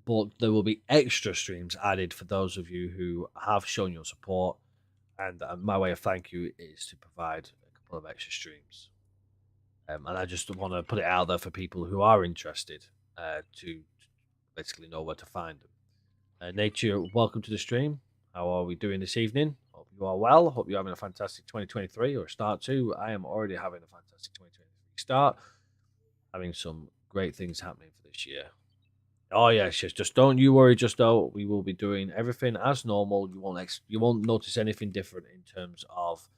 But there will be extra streams added for those of you who have shown your support. And my way of thank you is to provide a couple of extra streams. And I just want to put it out there for people who are interested to basically know where to find them. Nature, welcome to the stream. How are we doing this evening? Hope you are well. Hope you're having a fantastic 2023 or start to. I am already having a fantastic 2023 start. Having some great things happening for this year. Oh yes, just don't you worry, Justo. We will be doing everything as normal. You won't notice anything different in terms of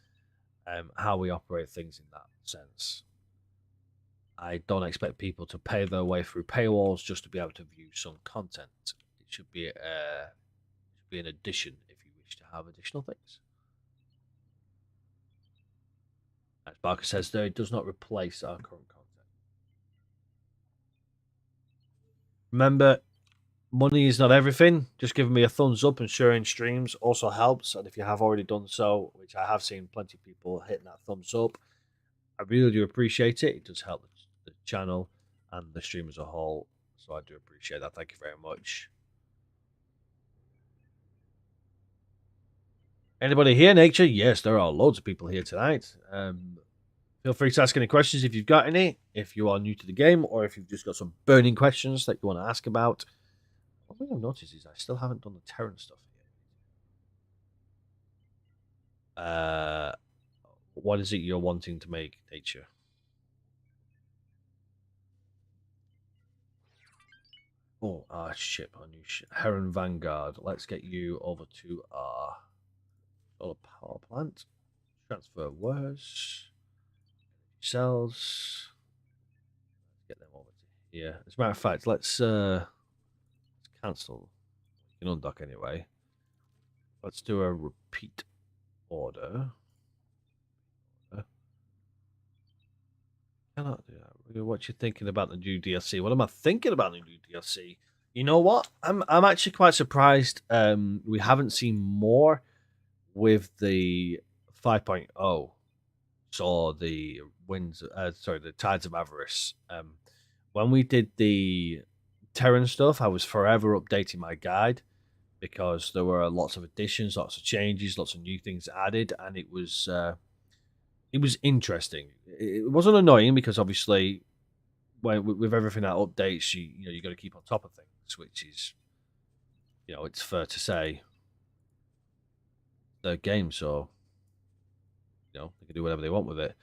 how we operate things in that sense. I don't expect people to pay their way through paywalls just to be able to view some content. It should be an addition if you wish to have additional things. As Barker says there, it does not replace our current content. Remember, money is not everything. Just giving me a thumbs up and sharing streams also helps. And if you have already done so, which I have seen plenty of people hitting that thumbs up, I really do appreciate it. It does help the channel and the stream as a whole. So I do appreciate that. Thank you very much. Anybody here, Nature? Yes, there are loads of people here tonight. Feel free to ask any questions if you've got any, if you are new to the game, or if you've just got some burning questions that you want to ask about. One thing I've noticed is I still haven't done the Terran stuff yet. What is it you're wanting to make, Nature? Oh, ship on new Heron Vanguard. Let's get you over to our solar power plant. Transfer wares. Cells. Let's get them over to here. As a matter of fact, let's cancel. You can undock anyway. Let's do a repeat order. Cannot do that. What you thinking about the new DLC? What am I thinking about the new DLC? You know what? I'm actually quite surprised we haven't seen more with the 5.0. Saw the winds sorry, the Tides of Avarice. When we did the Terran stuff, I was forever updating my guide because there were lots of additions, lots of changes, lots of new things added, and it was interesting. It wasn't annoying because obviously when with everything that updates, you got to keep on top of things, which is it's fair to say the game, so they can do whatever they want with it.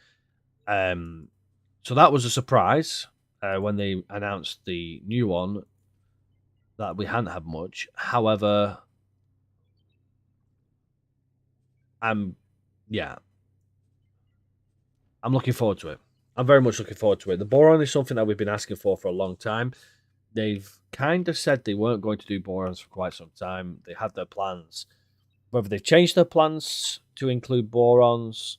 So that was a surprise when they announced the new one that we hadn't had much. However, I'm yeah, I'm looking forward to it. I'm very much looking forward to it. The Boron is something that we've been asking for a long time. They've kind of said they weren't going to do Borons for quite some time. They had their plans. Whether they've changed their plans to include Borons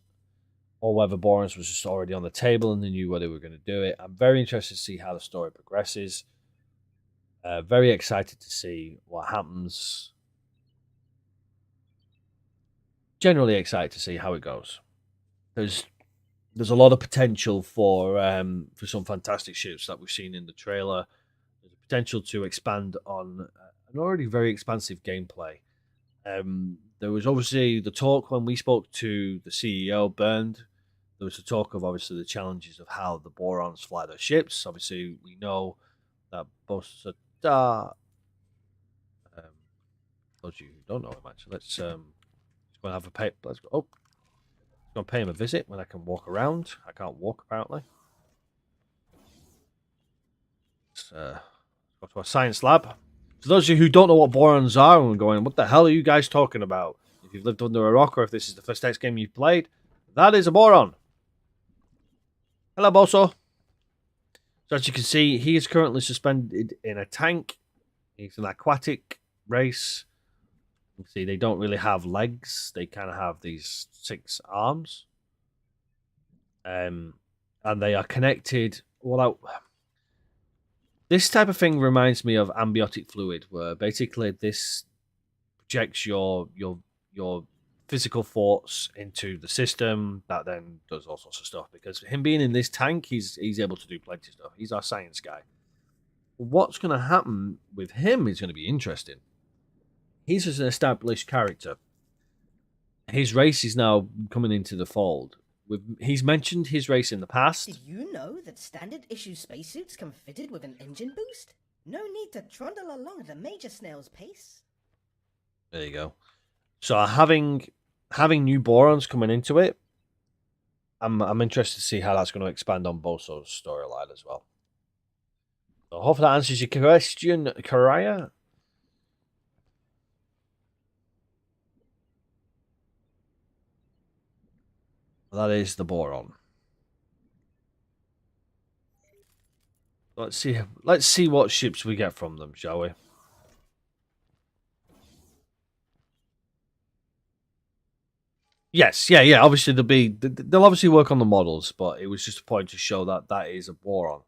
or whether Borons was just already on the table and they knew where they were going to do it. I'm very interested to see how the story progresses. Very excited to see what happens. Generally excited to see how it goes. There's a lot of potential for some fantastic ships that we've seen in the trailer. There's a potential to expand on an already very expansive gameplay. There was obviously the talk when we spoke to the CEO, Bernd. There was the talk of obviously the challenges of how the Borons fly their ships. Obviously, we know that Bosada. Those of you who don't know him, actually, let's go and have a pay. Let's go. Oh, go and pay him a visit when I can walk around. I can't walk apparently. Let's go to our science lab. For those of you who don't know what Borons are and going, what the hell are you guys talking about? If you've lived under a rock or if this is the first X game you've played, that is a Boron. Hello, Boso. So as you can see, he is currently suspended in a tank. He's an aquatic race. You can see they don't really have legs. They kind of have these 6 arms. And they are connected. This type of thing reminds me of amniotic fluid, where basically this projects your physical thoughts into the system that then does all sorts of stuff. Because him being in this tank, he's able to do plenty of stuff. He's our science guy. What's going to happen with him is going to be interesting. He's just an established character. His race is now coming into the fold. He's mentioned his race in the past. Did you know that standard issue spacesuits come fitted with an engine boost? No need to trundle along at a major snail's pace. There you go. So having new Borons coming into it, I'm interested to see how that's going to expand on Boso's storyline as well. So hopefully that answers your question, Karaya. That is the Boron. Let's see what ships we get from them, shall we? Yes, yeah. Obviously they'll obviously work on the models, but it was just a point to show that that is a Boron.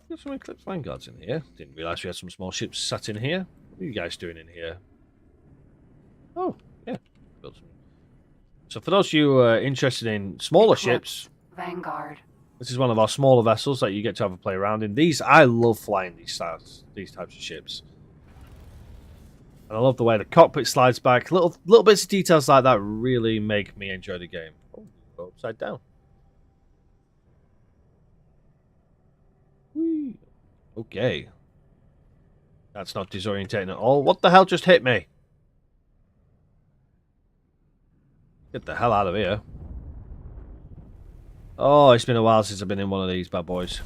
Got some Eclipse Vanguards in here. Didn't realise we had some small ships sat in here. What are you guys doing in here? Oh, yeah. Built some. So for those of you interested in smaller ships, Vanguard. this is one of our smaller vessels that you get to have a play around in. I love flying these types of ships. And I love the way the cockpit slides back. Little bits of details like that really make me enjoy the game. Oh, go upside down. Whee. Okay. That's not disorientating at all. What the hell just hit me? Get the hell out of here. Oh, it's been a while since I've been in one of these bad boys.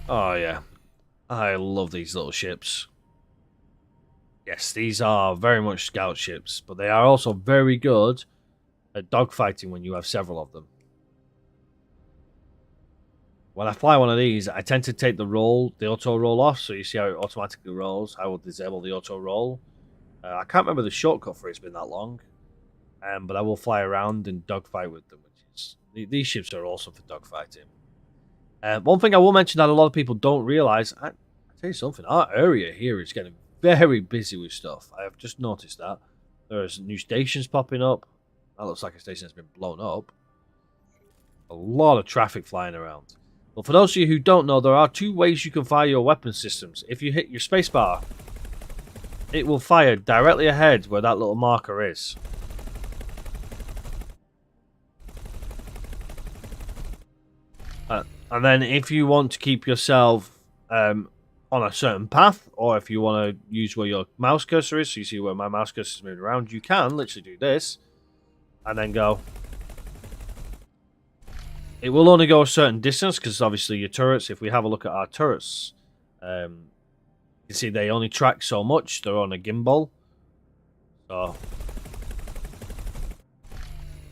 Oh, yeah. I love these little ships. Yes, these are very much scout ships, but they are also very good at dogfighting when you have several of them. When I fly one of these, I tend to take the auto roll off, so you see how it automatically rolls. I will disable the auto roll. I can't remember the shortcut for it. It's been that long. But I will fly around and dogfight with them. These ships are awesome for dogfighting. One thing I will mention that a lot of people don't realise, I tell you something, our area here is getting very busy with stuff. I have just noticed that. There's new stations popping up. That looks like a station that's been blown up. A lot of traffic flying around. But for those of you who don't know, there are 2 ways you can fire your weapon systems. If you hit your spacebar, it will fire directly ahead where that little marker is. And then if you want to keep yourself on a certain path, or if you want to use where your mouse cursor is, so you see where my mouse cursor is moving around, you can literally do this and then go. It will only go a certain distance because obviously your turrets, if we have a look at our turrets, you can see they only track so much. They're on a gimbal. So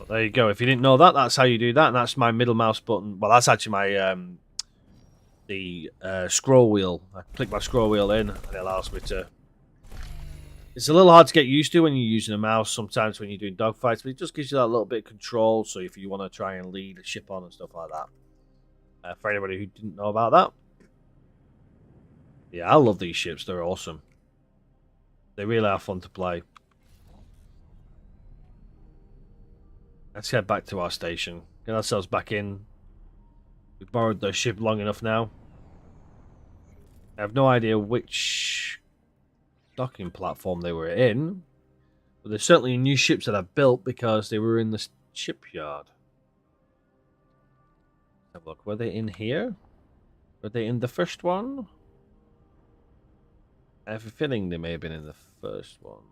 there you go. If you didn't know that, that's how you do that. And that's my middle mouse button. Well, that's actually my scroll wheel. I click my scroll wheel in, and it allows me to. It's a little hard to get used to when you're using a mouse sometimes when you're doing dogfights, but it just gives you that little bit of control. So if you want to try and lead a ship on and stuff like that. For anybody who didn't know about that. Yeah, I love these ships. They're awesome. They really are fun to play. Let's head back to our station. Get ourselves back in. We've borrowed the ship long enough now. I have no idea which docking platform they were in. But there's certainly new ships that I've built because they were in the shipyard. Let's have a look. Were they in here? Were they in the first one? I have a feeling they may have been in the first one.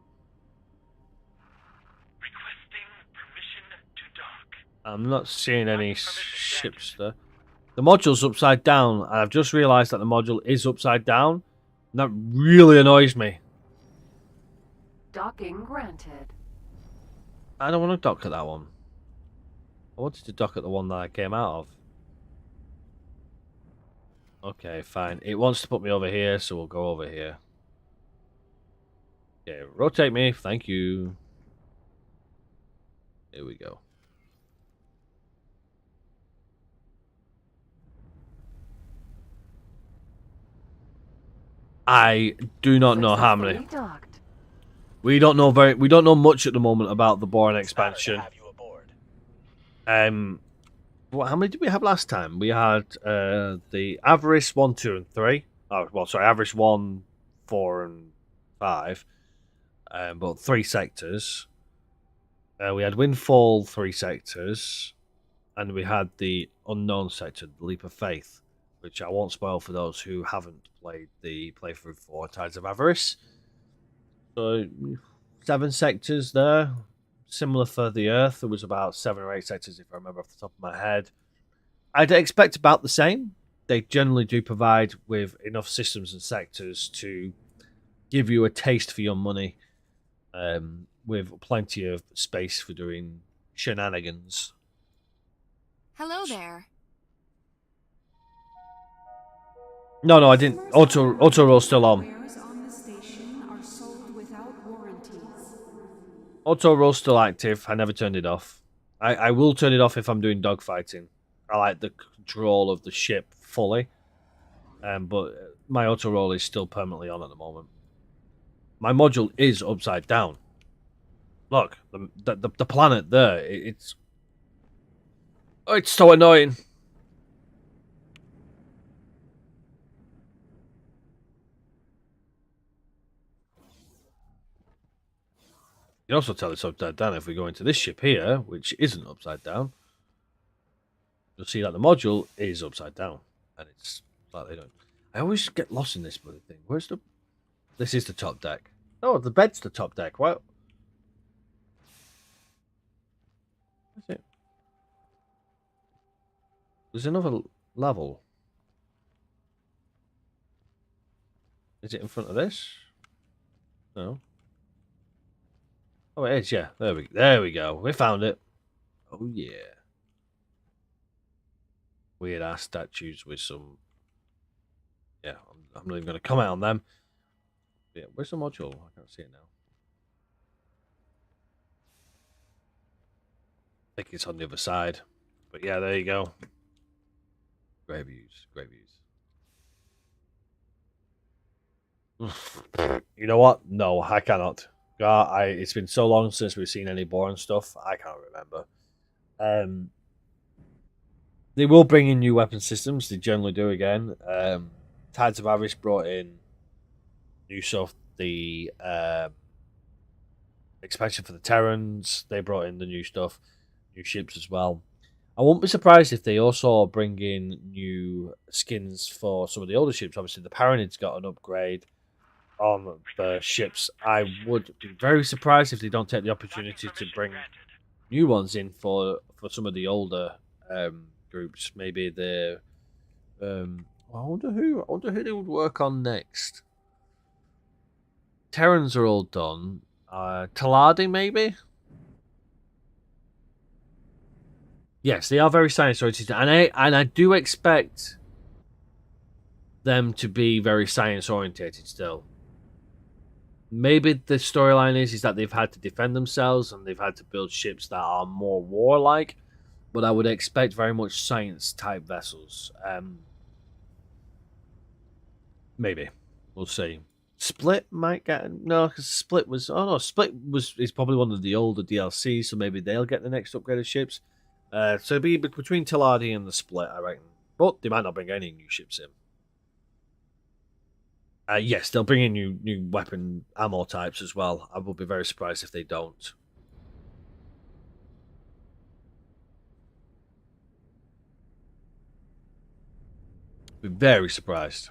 I'm not seeing any ships there. The module's upside down, and I've just realised that the module is upside down. And that really annoys me. Docking granted. I don't want to dock at that one. I wanted to dock at the one that I came out of. Okay, fine. It wants to put me over here, so we'll go over here. Okay, rotate me. Thank you. Here we go. I do not know how many. Docked. We don't know much at the moment about the Boron expansion. How many did we have last time? We had the Avarice 1, 2, and 3. Oh, well, sorry, Avarice 1, 4, and 5. But 3 sectors. We had Windfall 3 sectors, and we had the Unknown sector, the Leap of Faith, which I won't spoil for those who haven't played the playthrough for Tides of Avarice. So 7 sectors there. Similar for the Earth. There was about 7 or 8 sectors, if I remember off the top of my head. I'd expect about the same. They generally do provide with enough systems and sectors to give you a taste for your money, with plenty of space for doing shenanigans. Hello there. No, I didn't. Auto roll's still on. Auto roll's still active. I never turned it off. I will turn it off if I'm doing dogfighting. I like the control of the ship fully. But my auto roll is still permanently on at the moment. My module is upside down. Look, the planet there. It's so annoying. You can also tell it's upside down if we go into this ship here, which isn't upside down. You'll see that the module is upside down, and it's like they don't. I always get lost in this bloody thing. Where's the? This is the top deck. Oh, the bed's the top deck. What? Is it? There's another level. Is it in front of this? No. Oh, it is. Yeah. There we go. We found it. Oh yeah. Weird ass statues with some. Yeah, I'm not even going to comment on them. Yeah, where's the module? I can't see it now. think it's on the other side. But yeah, there you go. Great views. Great views. You know what? No, I cannot. It's been so long since we've seen any Boron stuff. I can't remember. They will bring in new weapon systems. They generally do again. Tides of Avarice brought in new stuff. The expansion for the Terrans, they brought in the new stuff, new ships as well. I won't be surprised if they also bring in new skins for some of the older ships. Obviously, the Paranids got an upgrade on the ships. I would be very surprised if they don't take the opportunity to bring new ones in for some of the older groups. Maybe the I wonder who they would work on next. Terrans are all done. Taladi maybe. Yes, they are very science oriented, and I do expect them to be very science orientated still. Maybe the storyline is that they've had to defend themselves and they've had to build ships that are more warlike, but I would expect very much science type vessels. Maybe we'll see. Split might get because Split is probably one of the older DLCs, so maybe they'll get the next upgraded ships. So it'll be between Taladi and the Split, I reckon. But they might not bring any new ships in. Yes, they'll bring in new weapon ammo types as well. I will be very surprised if they don't. Be very surprised.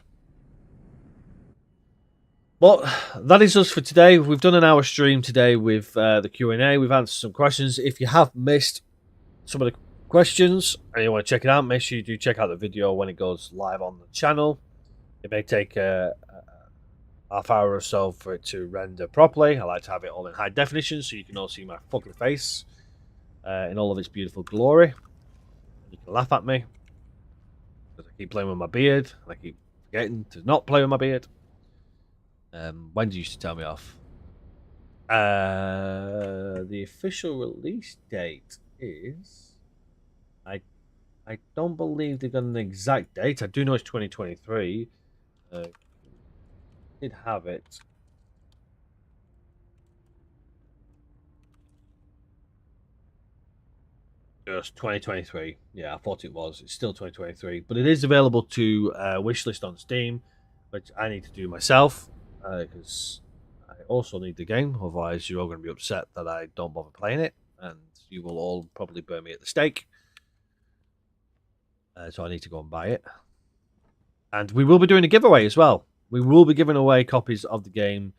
Well, that is us for today. We've done an hour stream today with the Q&A. We've answered some questions. If you have missed some of the questions and you want to check it out, make sure you do check out the video when it goes live on the channel. It may take a half hour or so for it to render properly. I like to have it all in high definition so you can all see my fucking face in all of its beautiful glory. You can laugh at me because I keep playing with my beard and I keep forgetting to not play with my beard. Wendy used to tell me off. The official release date is... I don't believe they've got an exact date. I do know it's 2023. Did have it. Just 2023. Yeah, I thought it was. It's still 2023. But it is available to wishlist on Steam, which I need to do myself. Because I also need the game. Otherwise, you're all going to be upset that I don't bother playing it. And you will all probably burn me at the stake. So I need to go and buy it. And we will be doing a giveaway as well. We will be giving away copies of the game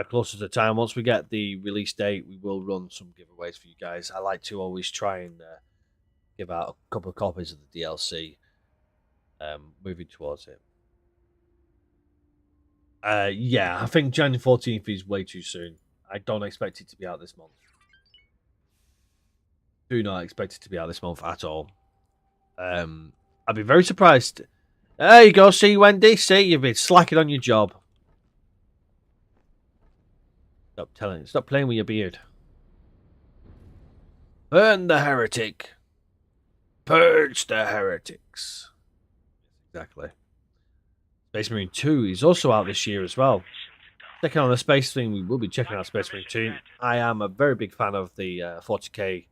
closer to the time. Once we get the release date, we will run some giveaways for you guys. I like to always try and give out a couple of copies of the DLC moving towards it. Yeah, I think January 14th is way too soon. I don't expect it to be out this month. Do not expect it to be out this month at all. I'd be very surprised. There you go, see, Wendy? See, you've been slacking on your job. Stop playing with your beard. Burn the heretic. Purge the heretics. Exactly. Space Marine 2 is also out this year as well. Checking on the space thing, we will be checking out Space Marine 2. I am a very big fan of the 40k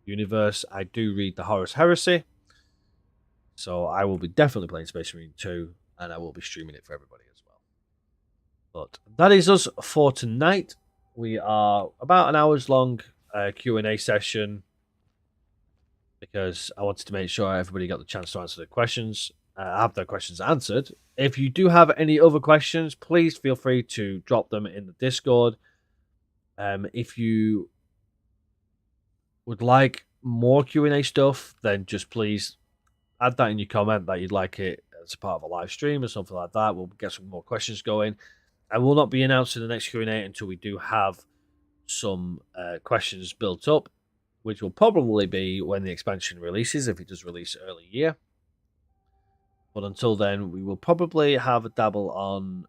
universe. I do read the Horus Heresy. So I will be definitely playing Space Marine 2, and I will be streaming it for everybody as well. But that is us for tonight. We are about an hour's long Q&A session because I wanted to make sure everybody got the chance to answer their questions, have their questions answered. If you do have any other questions, please feel free to drop them in the Discord. If you would like more Q&A stuff, then just please add that in your comment that you'd like it as a part of a live stream or something like that. We'll get some more questions going. I will not be announcing the next Q&A until we do have some questions built up, which will probably be when the expansion releases, if it does release early year. But until then, we will probably have a dabble on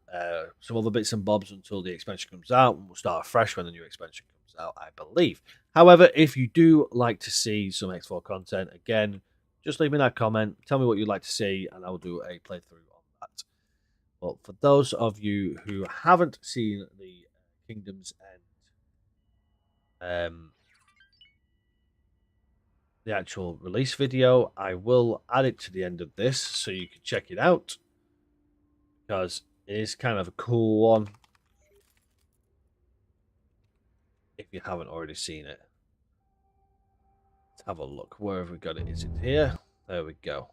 some other bits and bobs until the expansion comes out, and we'll start afresh when the new expansion comes comes out, I believe. However, if you do like to see some X4 content, again, just leave me that comment. Tell me what you'd like to see, and I'll do a playthrough on that. But for those of you who haven't seen the Kingdom's End, the actual release video, I will add it to the end of this so you can check it out, because it is kind of a cool one if you haven't already seen it. Let's have a look. Where have we got it? Is it here? There we go.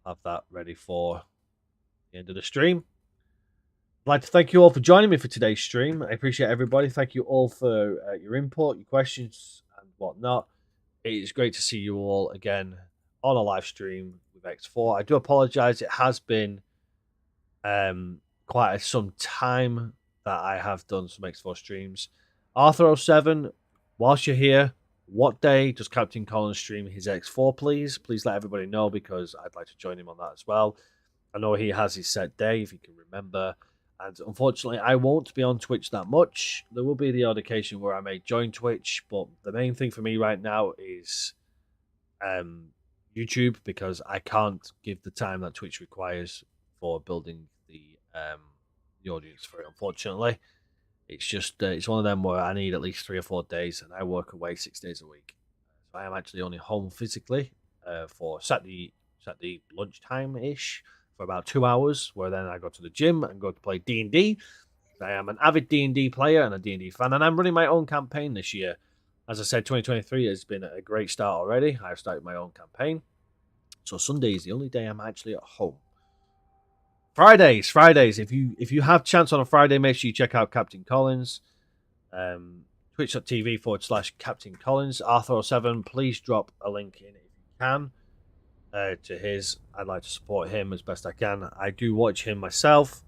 Have that ready for the end of the stream. I'd like to thank you all for joining me for today's stream. I appreciate everybody. Thank you all for your input, your questions, and whatnot. It is great to see you all again on a live stream with X4. I do apologize. It has been quite some time that I have done some X4 streams. Arthur07, whilst you're here, what day does Captain Collins stream his X4, please? Please let everybody know, because I'd like to join him on that as well. I know he has his set day, if you can remember. And unfortunately, I won't be on Twitch that much. There will be the odd occasion where I may join Twitch, but the main thing for me right now is YouTube, because I can't give the time that Twitch requires for building the audience for it, unfortunately. It's just it's one of them where I need at least 3 or 4 days, and I work away 6 days a week. So I am actually only home physically for Saturday lunchtime-ish for about 2 hours, where then I go to the gym and go to play D&D. I am an avid D&D player and a D&D fan, and I'm running my own campaign this year. As I said, 2023 has been a great start already. I've started my own campaign. So Sunday is the only day I'm actually at home. Fridays. If you have chance on a Friday, make sure you check out Captain Collins. Twitch.tv/Captain Collins. Arthur07, please drop a link in if you can to his. I'd like to support him as best I can. I do watch him myself.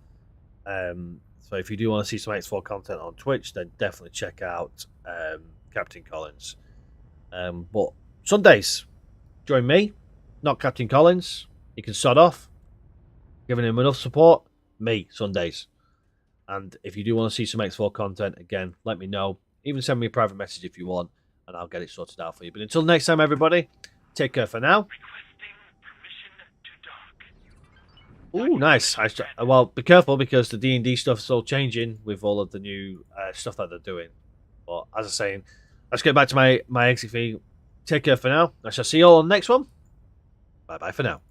So if you do want to see some X4 content on Twitch, then definitely check out Captain Collins. But Sundays, join me, not Captain Collins. He can sod off. Giving him enough support, me, Sundays. And if you do want to see some X4 content, again, let me know. Even send me a private message if you want, and I'll get it sorted out for you. But until next time, everybody, take care for now. Oh, nice. Well, be careful, because the D&D stuff's all changing with all of the new stuff that they're doing. But as I was saying, let's get back to my exit fee. Take care for now. I shall see you all on the next one. Bye-bye for now.